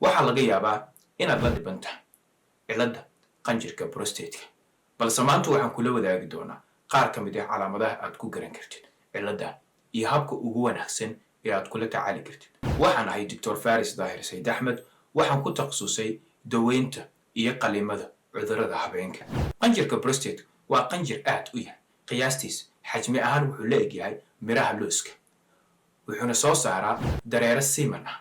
waxaa laga yaabaa inaad la dhiban tahay cilladda qanjirka prostate-ka balse maanta waxaan kula wadaagi doonaa qaar ka mid ah calaamadaha aad ku garan kartid cilladda iyo habka ugu wanaagsan ee aad kula tacaali kartid. waxaan ahay Dr. Faris Daahir Said Axmed, waxaan ku takhasusay daweynta iyo qaliimada cudurrada habeenka. qanjirka prostate waa qanjir aad u yar, qiyaastiis xajmi ahaan wuxuu la egyahay miraha looska, wuxuuna soo saaraa dareere semen ah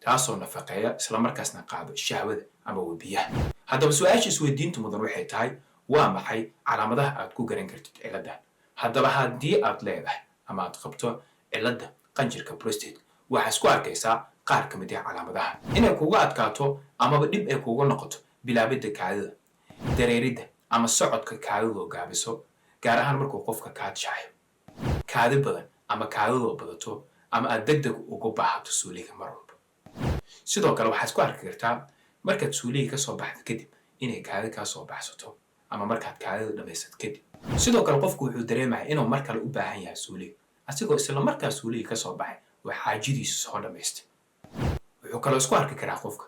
taasoo nafaqeeya isla markaasna qaado shahwada ama biyaha. haddaba su-aasha isweydiinta mudan waxay tahay, waa maxay calaamadaha aad ku garan kartid cilladdan? haddaba haddii aad leedahay ama aad qabto cilladda qanjirka prostate, waxaa isku arkaysaa qaar ka mid ah calaamadaha: inay kuga adkaato amaba dhib ay kuga noqoto bilaabidda kaadida, dareeridda ama socodka kaadidoo gaabiso, gaar ahaan markuu qofka kaadshayo, kaadi badan ama kaadidoo badato, ama aad degdeg uga baahato suuliga mar walba. sidoo kale waxaad isku arki kartaa markaad suuliga ka soo baxdo kadib inay kaadi kaa soo baxsato, ama markaad kaadida dhamaysad kadib. sidoo kale qofku wuxuu dareemaya inuu mar kale u baahan yahay suuliga, asigoo isla markaa suuliga ka soo baxay oo xaajadiisu soo dhamaystay. wuxuu kaloo isku arki karaa qofka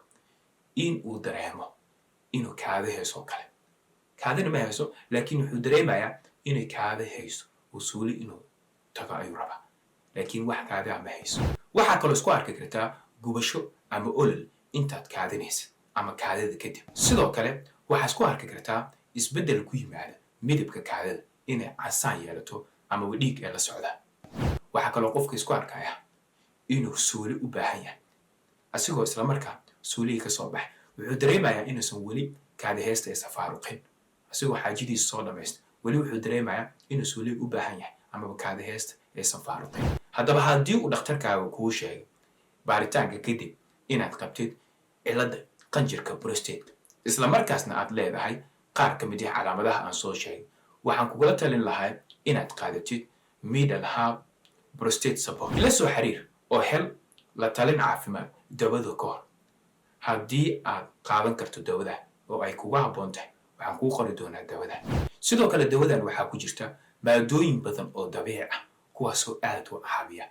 in uu dareemo inuu kaadi hayso kale. kaadina ma hayso, laakiin wuxuu dareemayaa inay kaadi hayso oo suuli inuu tago ayuu rabaa, laakiin wax kaadiha ma hayso. waxaa kaloo isku arki kartaa gubasho ama olol intaad kaadinaysid ama kaadida kadib. sidoo kale waxaa isku arki kartaa isbeddel ku yimaada midabka kaadida, inay casaan yeelato amaba dhiig ee la socdaa. waxaa kaloo qofka isku arkaya inuu suuli u baahan yahay, asigoo isla markaa suuliga ka soo baxay wuxuu dareemayaa inuusan weli kaadi haysta aysan faaruqin, asigoo xaajadiisa soo dhamaystay weli wuxuu dareemayaa inuu suuliga u baahan yahay amaba kaadi haysta aysan faaruqin. haddaba haddii uu dhakhtarkaaga kuu sheegay baaritaanka kadib inaad qabtid cilladda qanjirka prostate, isla markaasna aad leedahay qaar ka mid ah calaamadaha aan soo sheegay, waxaan kugula talin lahaa inaad qaadatid Middle Hub Prostate Support. ila soo xiriir oo hel la talin caafimaad dawada ka hor. haddii aad qaadan karto dawada oo ay kuga habboon tahay, waxaan kuu qori doonaa dawada. sidoo kale dawadan waxaa ku jirta maadooyin badan oo dabiici ah, kuwaasoo aad u caawiya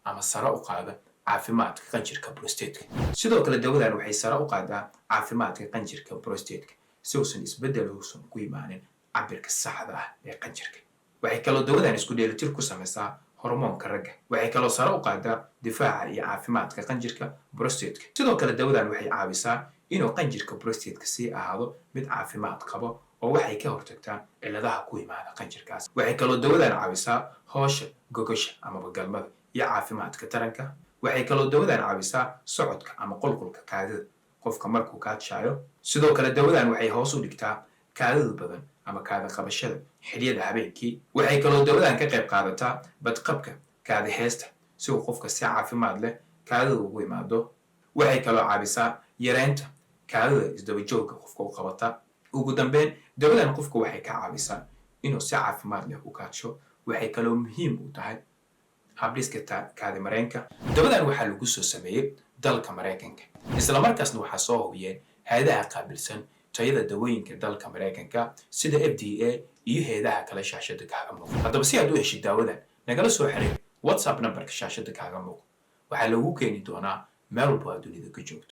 ama sare u qaada caafimaadka qanjirka prostate-ka. sidoo kale dawadan waxay sare u qaadaa caafimaadka qanjirka prostate-ka si uusan isbeddel uusan ku imaanin cabirka saxda ah ee qanjirka. waxay kaloo dawadan isku dheelitir ku samaysaa hormoonka ragga. waxay kaloo sare u qaadaa difaaca iyo caafimaadka qanjirka prostate-ka. sidoo kale dawadan waxay caawisaa inuu qanjirka prostate-ka sii ahaado mid caafimaad qabo, oo waxay ka hortagtaa cilladaha ku imaada qanjirkaas. waxay kaloo dawadan caawisaa hoosha gogosha amaba galmada iyo caafimaadka taranka. waxay kaloo dawadan caawisaa socodka ama qulqulka kaadida qofka markuu kaadshayo. sidoo kale dawadan waxay hoos u dhigtaa kaadida badan ama kaada qabashada xilliyada habeenkii. waxay kaloo dawadan ka qayb qaadataa badqabka kaadi haysta si uu qofka si caafimaad leh kaadida ugu imaado. waxay kaloo caawisaa yareynta kaadida isdaba joogga qofka u qabata. ugu dambeyn, dawadan qofka waxay ka caawisaa inuu si caafimaad leh u kaadsho. waxay kaloo muhiim u tahay habdhiska kaadi mareenka. dawadan waxaa lagu soo sameeyey dalka Mareykanka, isla markaasna waxaa soo hubiyeen hay'adaha qaabilsan tayada dawooyinka dalka Mareykanka sida FDA iyo hay'adaha kale shaashada kaaga muuqda. haddaba si aad u heshid daawadan, nagala soo xiriir WhatsApp nambarka shaashada kaaga muuqda. waxaa lagu keeni doonaa meel walba aad dunida ka joogto.